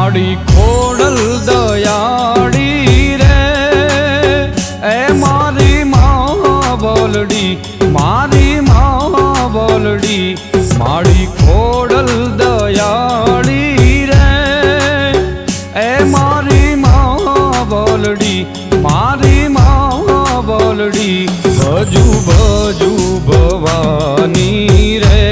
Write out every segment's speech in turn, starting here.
માડી ખોડલ દયાળી રે એ મારી માં બોલડી મારી માં બોલડી માડી ખોડલ દયાળી રે એ મારી માં બોલડી મારી માં બોલડી ભજુ ભજુ ભવાની રે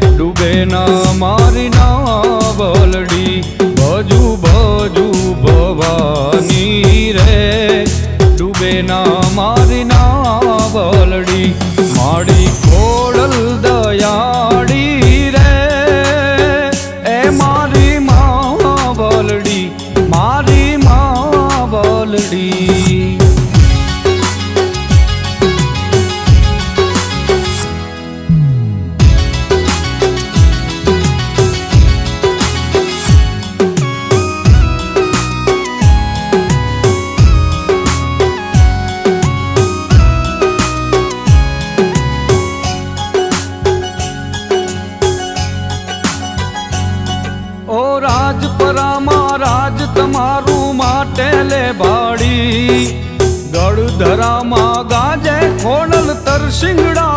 ડૂબે ના મારી ના બોલડી ભજુ ભજુ ભવાની રે ડૂબે ના મારી ના બોલડી માડી ખોડલ દયાળી રે એ મારી માં બોલડી મારી માં બોલડી ઓ રાજપરામાં રાજ તમારું માટે લે ભાડી ગળધરામાં ગાજે ખોડલ તરસિંગડા